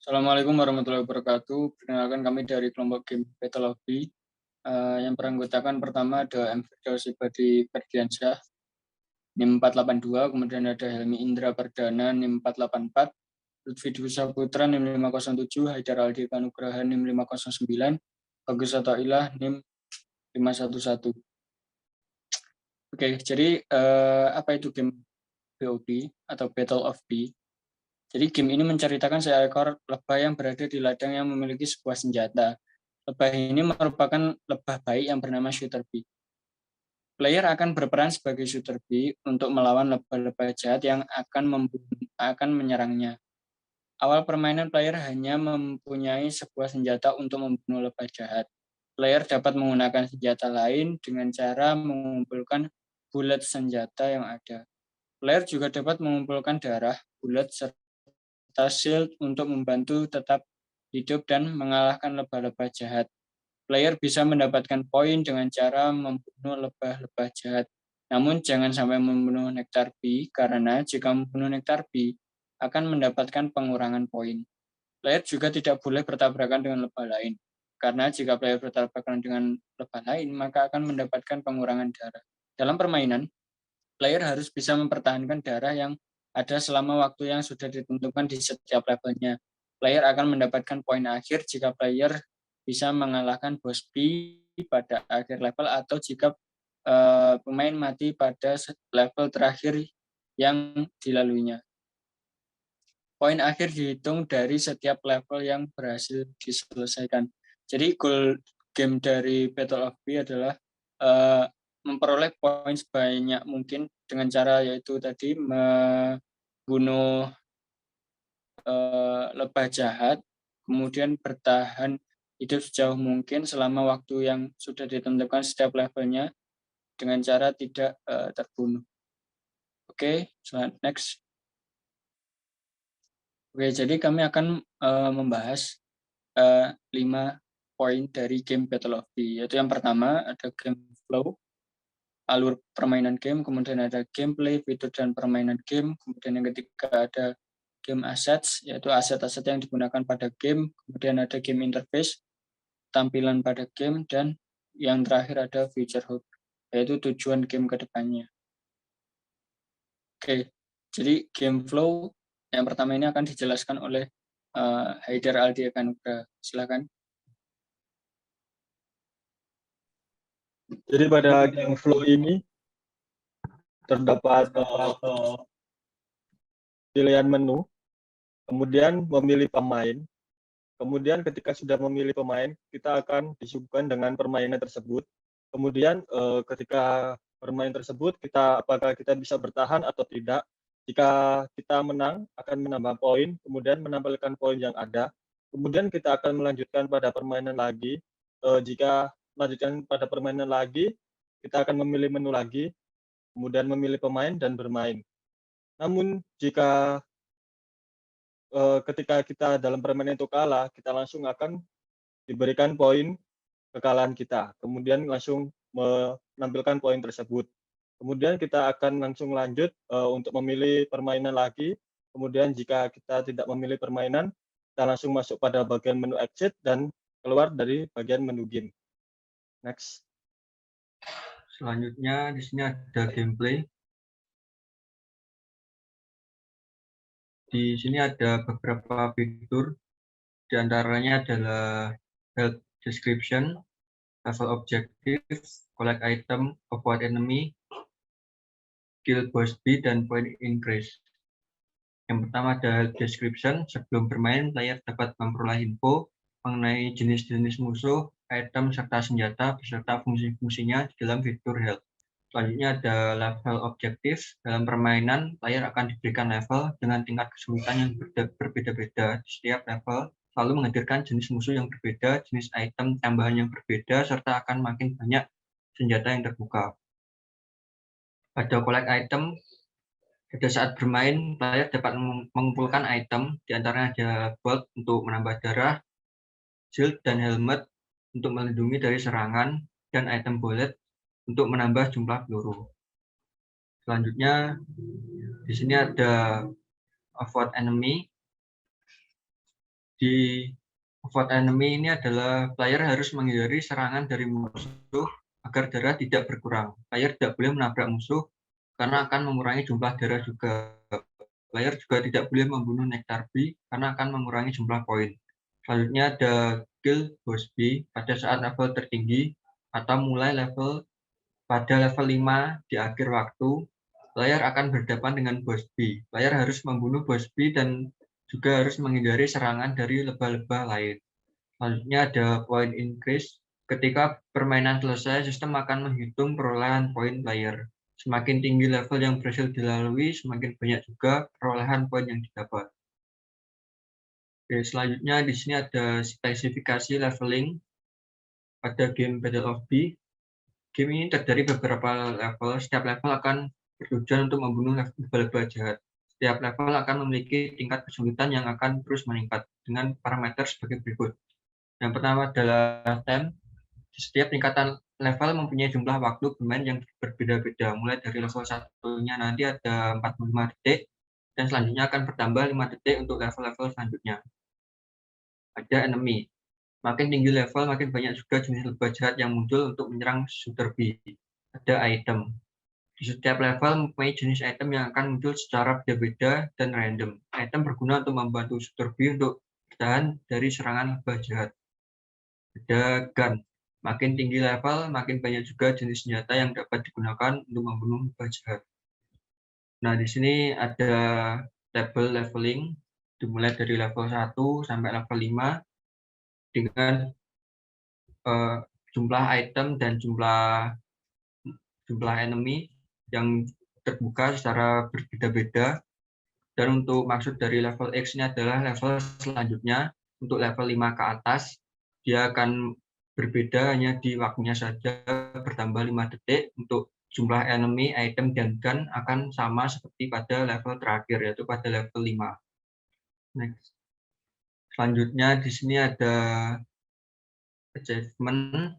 Assalamualaikum warahmatullahi wabarakatuh. Perkenalkan kami dari kelompok game Battle of B. Yang beranggotakan pertama ada M. Firdaus Ibadi Ferdiansyah, NIM 482, kemudian ada Helmi Indra Perdana, NIM 484, Lutfi Dwi Saputra, NIM 507, Haidar Aldi Kanugraha, NIM 509, Bagus Atailah, NIM 511. Oke, jadi apa itu game BOB atau Battle of B? Jadi game ini menceritakan seekor lebah yang berada di ladang yang memiliki sebuah senjata. Lebah ini merupakan lebah baik yang bernama Shooter Bee. Player akan berperan sebagai Shooter Bee untuk melawan lebah-lebah jahat yang akan menyerangnya. Awal permainan player hanya mempunyai sebuah senjata untuk membunuh lebah jahat. Player dapat menggunakan senjata lain dengan cara mengumpulkan bullet senjata yang ada. Player juga dapat mengumpulkan darah, bullet, serta shield untuk membantu tetap hidup dan mengalahkan lebah-lebah jahat. Player bisa mendapatkan poin dengan cara membunuh lebah-lebah jahat. Namun jangan sampai membunuh Nektar Bee, karena jika membunuh Nektar Bee akan mendapatkan pengurangan poin. Player juga tidak boleh bertabrakan dengan lebah lain, karena jika player bertabrakan dengan lebah lain, maka akan mendapatkan pengurangan darah. Dalam permainan, player harus bisa mempertahankan darah yang ada selama waktu yang sudah ditentukan di setiap levelnya. Player akan mendapatkan poin akhir jika player bisa mengalahkan boss B pada akhir level atau jika pemain mati pada level terakhir yang dilaluinya. Poin akhir dihitung dari setiap level yang berhasil diselesaikan. Jadi goal game dari Battle of B adalah memperoleh poin sebanyak mungkin dengan cara yaitu tadi membunuh lebah jahat, kemudian bertahan hidup sejauh mungkin selama waktu yang sudah ditentukan setiap levelnya dengan cara tidak terbunuh. Oke, next. Oke, jadi kami akan membahas 5 poin dari game Battle of B, yaitu yang pertama ada game flow, alur permainan game, kemudian ada gameplay, fitur dan permainan game, kemudian yang ketiga ada game assets, yaitu aset-aset yang digunakan pada game, kemudian ada game interface, tampilan pada game, dan yang terakhir ada feature hook, yaitu tujuan game ke depannya. Oke, jadi game flow yang pertama ini akan dijelaskan oleh Haidar Aldi Kanugraha. Silakan. Jadi pada game flow ini terdapat pilihan menu, kemudian memilih pemain. Kemudian ketika sudah memilih pemain, kita akan disuguhkan dengan permainan tersebut. Kemudian ketika permainan tersebut, apakah kita bisa bertahan atau tidak. Jika kita menang, akan menambah poin, kemudian menampilkan poin yang ada. Kemudian kita akan melanjutkan pada permainan lagi. Jika melanjutkan pada permainan lagi, kita akan memilih menu lagi, kemudian memilih pemain dan bermain. Namun jika ketika kita dalam permainan itu kalah, kita langsung akan diberikan poin kekalahan kita. Kemudian langsung menampilkan poin tersebut. Kemudian kita akan langsung lanjut untuk memilih permainan lagi. Kemudian jika kita tidak memilih permainan, kita langsung masuk pada bagian menu exit dan keluar dari bagian menu game. Next. Selanjutnya di sini ada gameplay. Di sini ada beberapa fitur, di antaranya adalah health description, level objectives, collect item, avoid enemy, kill boss B, dan point increase. Yang pertama ada health description. Sebelum bermain, player dapat memperoleh info mengenai jenis-jenis musuh, item, serta senjata beserta fungsi-fungsinya di dalam fitur health. Selanjutnya ada level objektif. Dalam permainan, player akan diberikan level dengan tingkat kesulitan yang berbeda-beda di setiap level, selalu menghadirkan jenis musuh yang berbeda, jenis item tambahan yang berbeda, serta akan makin banyak senjata yang terbuka. Pada collect item, pada saat bermain, player dapat mengumpulkan item, di antaranya ada bolt untuk menambah darah, shield dan helmet untuk melindungi dari serangan, dan item bullet untuk menambah jumlah peluru. Selanjutnya, di sini ada avoid enemy. Di avoid enemy ini adalah player harus menghindari serangan dari musuh agar darah tidak berkurang. Player tidak boleh menabrak musuh karena akan mengurangi jumlah darah juga. Player juga tidak boleh membunuh Nektar B karena akan mengurangi jumlah poin. Selanjutnya ada kill boss B pada saat level tertinggi atau mulai level pada level 5 di akhir waktu. Player akan berhadapan dengan boss B. Player harus membunuh boss B dan juga harus menghindari serangan dari lebah-lebah lain. Selanjutnya ada point increase. Ketika permainan selesai, sistem akan menghitung perolehan poin player. Semakin tinggi level yang berhasil dilalui, semakin banyak juga perolehan poin yang didapat. Oke, selanjutnya di sini ada spesifikasi leveling pada game Battle of B. Game ini terdiri beberapa level. Setiap level akan bertujuan untuk membunuh lebah-lebah jahat. Setiap level akan memiliki tingkat kesulitan yang akan terus meningkat dengan parameter sebagai berikut. Yang pertama adalah time. Setiap tingkatan level mempunyai jumlah waktu bermain yang berbeda-beda. Mulai dari level 1-nya nanti ada 45 detik, dan selanjutnya akan bertambah 5 detik untuk level-level selanjutnya. Ada enemy. Makin tinggi level, makin banyak juga jenis lebah jahat yang muncul untuk menyerang shooter B. Ada item. Di setiap level mempunyai jenis item yang akan muncul secara beda-beda dan random. Item berguna untuk membantu shooter B untuk bertahan dari serangan lebah jahat. Ada gun. Makin tinggi level, makin banyak juga jenis senjata yang dapat digunakan untuk membunuh lebah jahat. Nah, di sini ada tabel leveling, dimulai dari level 1 sampai level 5, dengan jumlah item dan jumlah enemy yang terbuka secara berbeda-beda. Dan untuk maksud dari level X ini adalah level selanjutnya. Untuk level 5 ke atas, dia akan berbeda hanya di waktunya saja, bertambah 5 detik. Untuk jumlah enemy, item, dan gun akan sama seperti pada level terakhir, yaitu pada level 5. Next. Selanjutnya di sini ada achievement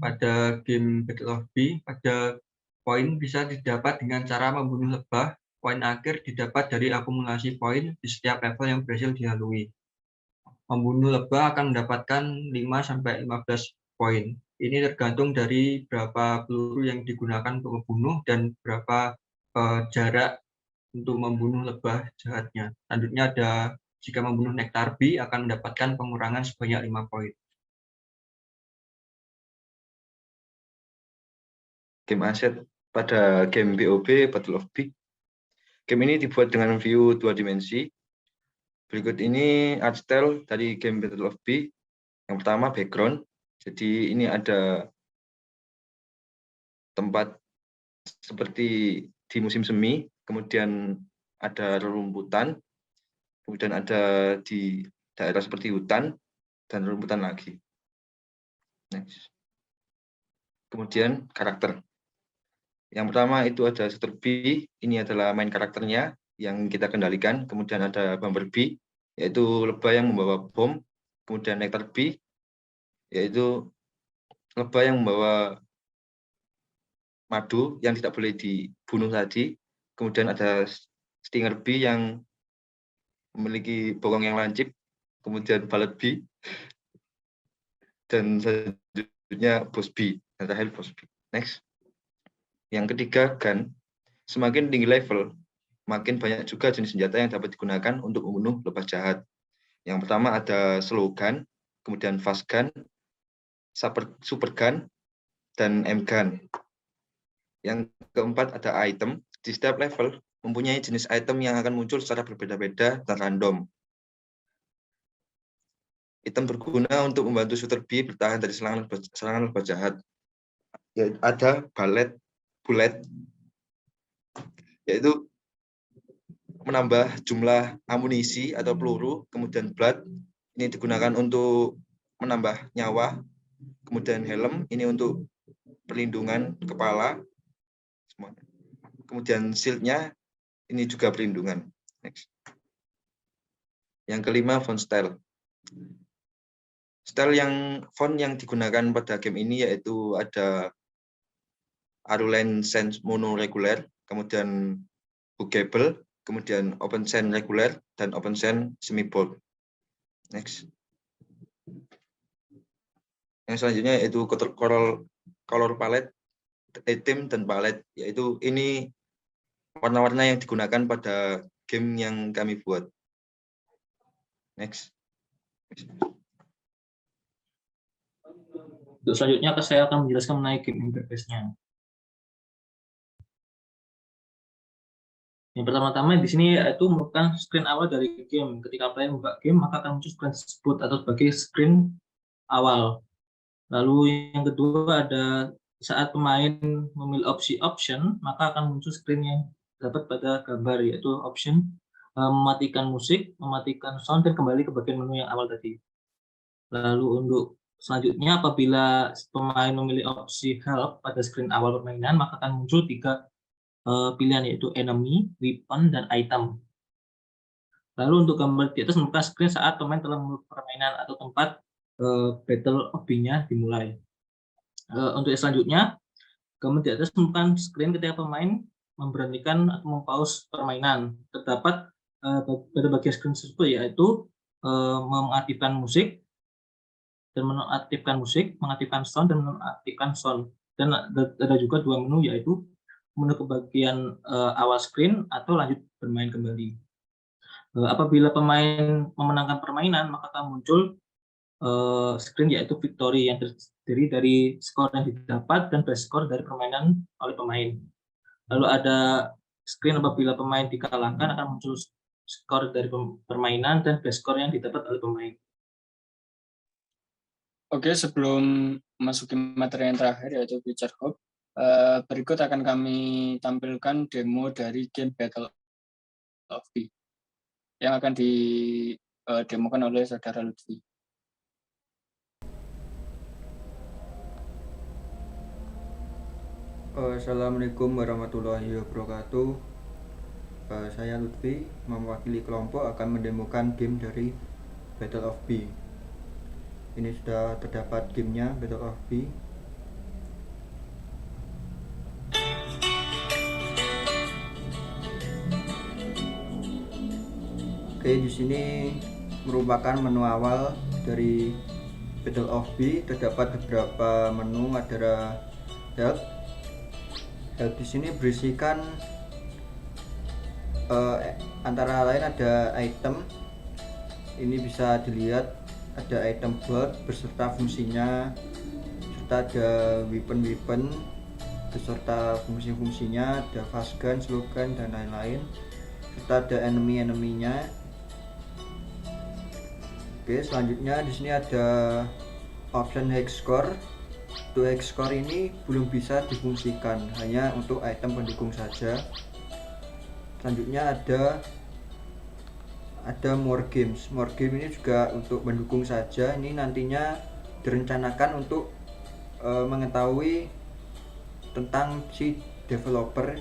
pada game Battle of B. Pada poin bisa didapat dengan cara membunuh lebah. Poin akhir didapat dari akumulasi poin di setiap level yang berhasil dilalui. Membunuh lebah akan mendapatkan 5-15 poin. Ini tergantung dari berapa peluru yang digunakan untuk membunuh dan berapa jarak untuk membunuh lebah jahatnya. Selanjutnya ada jika membunuh Nektar B akan mendapatkan pengurangan sebanyak 5 poin. Game aset pada game BOB Battle of B. Game ini dibuat dengan view 2 dimensi. Berikut ini art style dari game Battle of B. Yang pertama background. Jadi ini ada tempat seperti di musim semi, kemudian ada rerumputan, kemudian ada di daerah seperti hutan dan rerumputan lagi. Next. Kemudian karakter. Yang pertama itu ada shooter B, ini adalah main karakternya yang kita kendalikan. Kemudian ada Bumblebee, yaitu lebah yang membawa bom. Kemudian Nektar B, yaitu lebah yang membawa madu yang tidak boleh dibunuh tadi. Kemudian ada Stinger B yang memiliki bokong yang lancip. Kemudian Bullet B. Dan selanjutnya Boss B. Dan terakhir Boss B. Next. Yang ketiga, gun. Semakin tinggi level, makin banyak juga jenis senjata yang dapat digunakan untuk membunuh lebah jahat. Yang pertama ada slow gun, kemudian fast gun, super gun, dan M gun. Yang keempat ada item. Di setiap level mempunyai jenis item yang akan muncul secara berbeda-beda dan random. Item berguna untuk membantu shooter B bertahan dari serangan lebah jahat. Ada bullet, yaitu menambah jumlah amunisi atau peluru, kemudian blood, ini digunakan untuk menambah nyawa, kemudian helm, ini untuk perlindungan kepala, kemudian shield-nya, ini juga perlindungan. Next. Yang kelima, font style. Font yang digunakan pada game ini yaitu ada Aruline Sans Mono reguler, kemudian Huggable, kemudian Open Sans reguler, dan Open Sans semi bold. Next. Yang selanjutnya yaitu color palette, item dan palette, yaitu ini warna-warna yang digunakan pada game yang kami buat. Next. Untuk selanjutnya saya akan menjelaskan mengenai game interface-nya. Yang pertama-tama di sini yaitu merupakan screen awal dari game. Ketika player membuka game, maka akan muncul screen tersebut atau sebagai screen awal. Lalu yang kedua ada saat pemain memilih opsi option, maka akan muncul screen yang dapat pada gambar, yaitu option mematikan musik, mematikan sound, dan kembali ke bagian menu yang awal tadi. Lalu untuk selanjutnya apabila pemain memilih opsi help pada screen awal permainan, maka akan muncul 3 pilihan, yaitu enemy, weapon, dan item. Lalu untuk gambar di atas merupakan screen saat pemain telah memulai permainan atau tempat battle of-nya dimulai. Untuk yang selanjutnya, gambar di atas merupakan screen ketika pemain memberhentikan atau mempause permainan. Terdapat pada bagian screen tersebut yaitu mengaktifkan musik, dan menonaktifkan musik, mengaktifkan sound, dan menonaktifkan sound. Dan ada juga 2 menu, yaitu menu ke bagian awal screen atau lanjut bermain kembali. Apabila pemain memenangkan permainan, maka akan muncul screen yaitu victory yang terdiri dari skor yang didapat dan best score dari permainan oleh pemain. Lalu ada screen apabila pemain dikalahkan, akan muncul skor dari permainan dan best score yang didapat oleh pemain. Oke, sebelum masukin materi yang terakhir yaitu feature hub, berikut akan kami tampilkan demo dari game Battle of B yang akan didemokan oleh saudara Lutfi. Assalamualaikum warahmatullahi wabarakatuh. Saya Lutfi, mewakili kelompok akan mendemokan game dari Battle of B. Ini sudah terdapat gamenya Battle of B. Oke, di sini merupakan menu awal dari Battle of B. Terdapat beberapa menu, ada help. Help di sini berisikan antara lain ada item. Ini bisa dilihat ada item board beserta fungsinya, serta ada weapon beserta fungsi-fungsinya, ada fast gun, slogan, dan lain-lain, serta ada enemy-nya. Oke, selanjutnya di sini ada option hex score. Untuk hex score ini belum bisa difungsikan, hanya untuk item pendukung saja. Selanjutnya ada more games. More game ini juga untuk mendukung saja. Ini nantinya direncanakan untuk mengetahui tentang si developer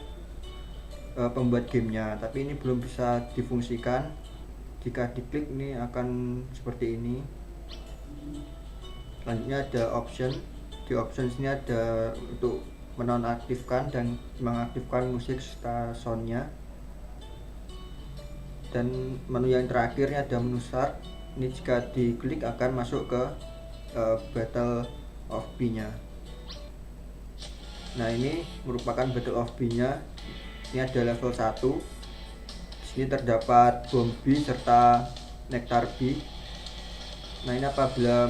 pembuat gamenya, tapi ini belum bisa difungsikan. Jika diklik ini akan seperti ini. Selanjutnya ada option. Di option ini ada untuk menonaktifkan dan mengaktifkan musik serta soundnya. Dan menu yang terakhirnya ada menu start. Ini jika diklik akan masuk ke Battle of B-nya. Nah, ini merupakan Battle of B-nya. Ini ada level 1. Di sini terdapat bom B serta nektar B. Nah, ini apabila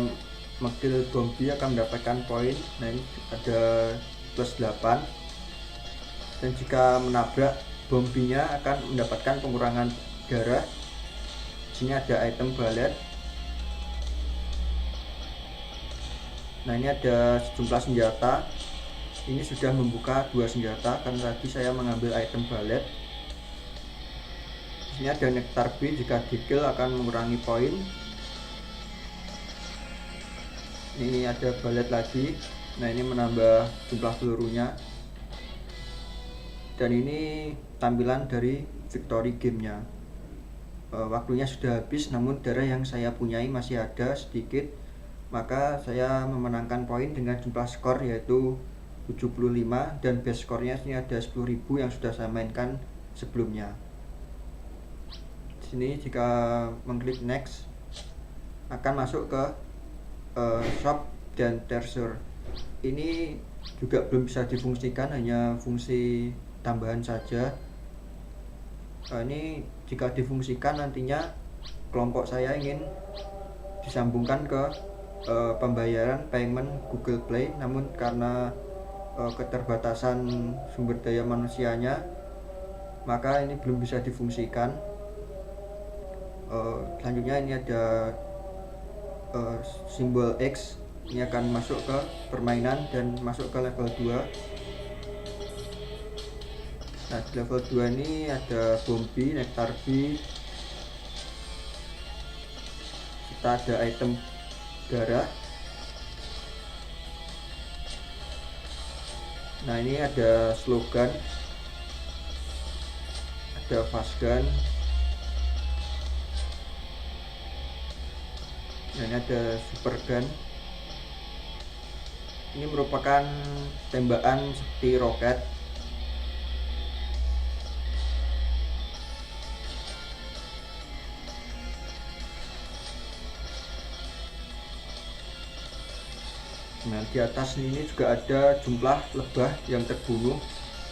mengambil bom B akan mendapatkan poin. Nah, ini ada plus 8. Dan jika menabrak bom B-nya akan mendapatkan pengurangan darah. Sini ada item balet. Nah, ini ada sejumlah senjata. Ini sudah membuka 2 senjata karena tadi saya mengambil item balet. Sini ada nektar B, jika di-kill akan mengurangi poin. Ini ada balet lagi. Nah, ini menambah jumlah pelurunya. Dan ini tampilan dari victory gamenya. Waktunya sudah habis, namun darah yang saya punyai masih ada sedikit, maka saya memenangkan poin dengan jumlah skor yaitu 75, dan base skornya sini ada 10.000 yang sudah saya mainkan sebelumnya. Di sini jika mengklik next, akan masuk ke shop dan treasure. Ini juga belum bisa difungsikan, hanya fungsi tambahan saja. Ini jika difungsikan nantinya kelompok saya ingin disambungkan ke pembayaran payment Google Play, namun karena keterbatasan sumber daya manusianya maka ini belum bisa difungsikan. Selanjutnya ini ada simbol X, ini akan masuk ke permainan dan masuk ke level 2. Nah, di level 2 ini ada Bombi, Nektar B, serta ada item darah. Nah, ini ada slogan, ada fast gun, dan ini ada super gun. Ini merupakan tembakan seperti roket. Nah, di atas ini juga ada jumlah lebah yang terbunuh,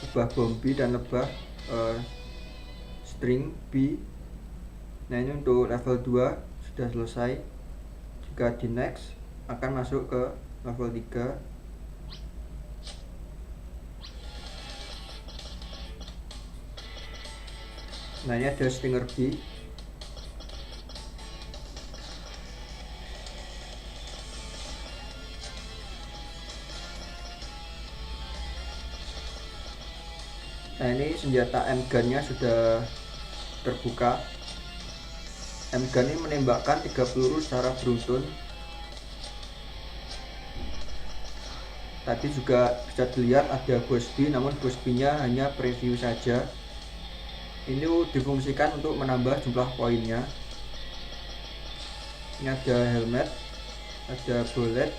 lebah Bombi dan lebah string B. Nah, ini untuk level 2 sudah selesai. Jika di next akan masuk ke level 3. Nah, ini ada stinger B. Nah, ini senjata M-gun-nya sudah terbuka. M-gun ini menembakkan 3 peluru secara beruntun. Tadi juga bisa dilihat ada Bosby, namun Bosby-nya hanya preview saja. Ini difungsikan untuk menambah jumlah poinnya. Ini ada helmet, ada bullet,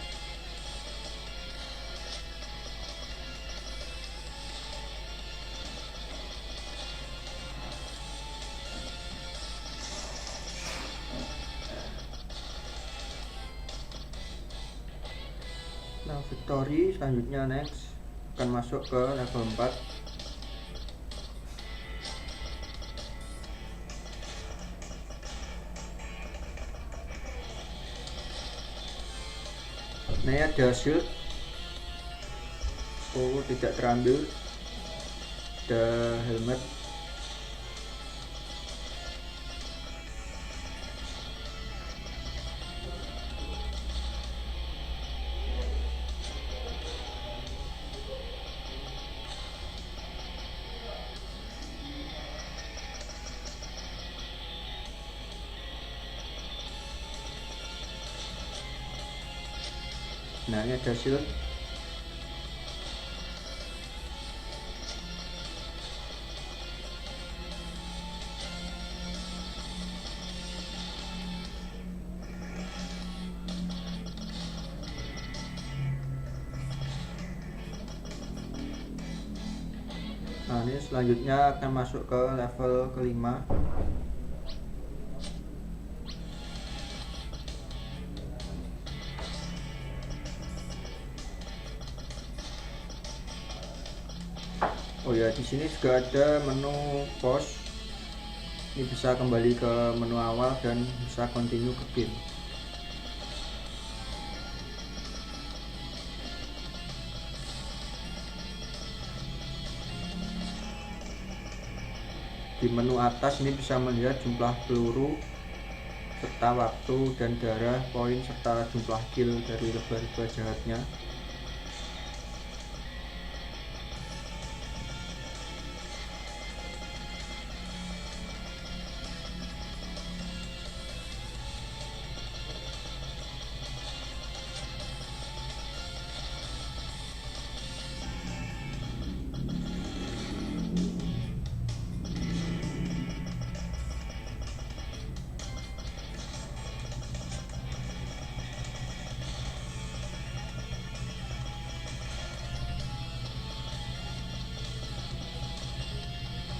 nah victory. Selanjutnya next akan masuk ke level 4. Nah, ini ada shield. Oh, tidak terambil. Ada helmet. Nah, ini ada shield. Nah, ini selanjutnya akan masuk ke level kelima. Oh ya, di sini juga ada menu pause. Ini bisa kembali ke menu awal dan bisa continue ke game. Di menu atas ini bisa melihat jumlah peluru serta waktu dan darah, poin serta jumlah kill dari lebah-lebah jahatnya.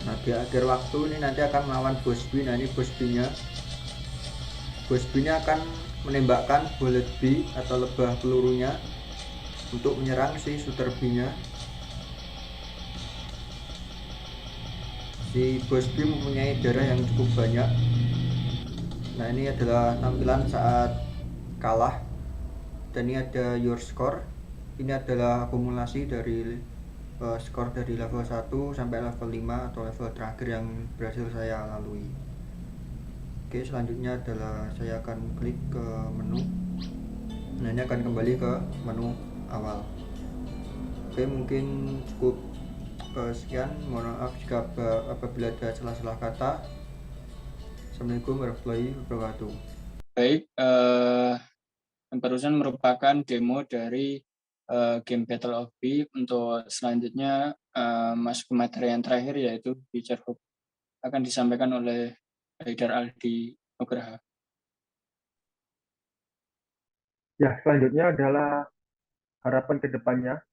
Nah, di akhir waktu ini nanti akan melawan Bosby. Nah, ini Bosby-nya. bos B-nya akan menembakkan bullet B atau lebah pelurunya untuk menyerang si shooter B-nya. Si bos B mempunyai darah yang cukup banyak. Nah, ini adalah tampilan saat kalah. Dan ini ada your score. Ini adalah akumulasi dari skor dari level 1 sampai level 5 atau level terakhir yang berhasil saya lalui. Oke, selanjutnya adalah saya akan klik ke menu. Nah, ini akan kembali ke menu awal. Oke, mungkin cukup sekian. Mohon maaf jika apabila ada salah-salah kata. Assalamualaikum warahmatullahi wabarakatuh. Baik, yang barusan merupakan demo dari game Battle of B. Untuk selanjutnya masuk ke materi yang terakhir, yaitu feature hook, akan disampaikan oleh Haidar Aldi Nugraha. Ya, selanjutnya adalah harapan ke depannya.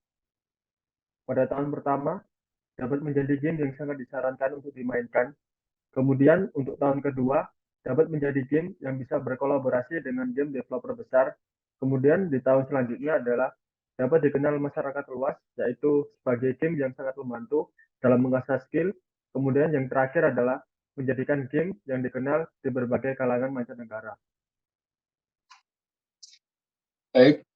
Pada tahun pertama, dapat menjadi game yang sangat disarankan untuk dimainkan. Kemudian, untuk tahun kedua, dapat menjadi game yang bisa berkolaborasi dengan game developer besar. Kemudian, di tahun selanjutnya adalah dapat dikenal masyarakat luas, yaitu sebagai game yang sangat membantu dalam mengasah skill. Kemudian, yang terakhir adalah menjadikan game yang dikenal di berbagai kalangan mancanegara. Baik,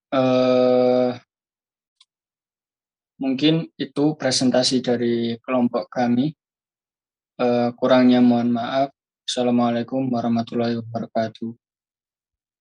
mungkin itu presentasi dari kelompok kami. Kurangnya mohon maaf. Assalamualaikum warahmatullahi wabarakatuh.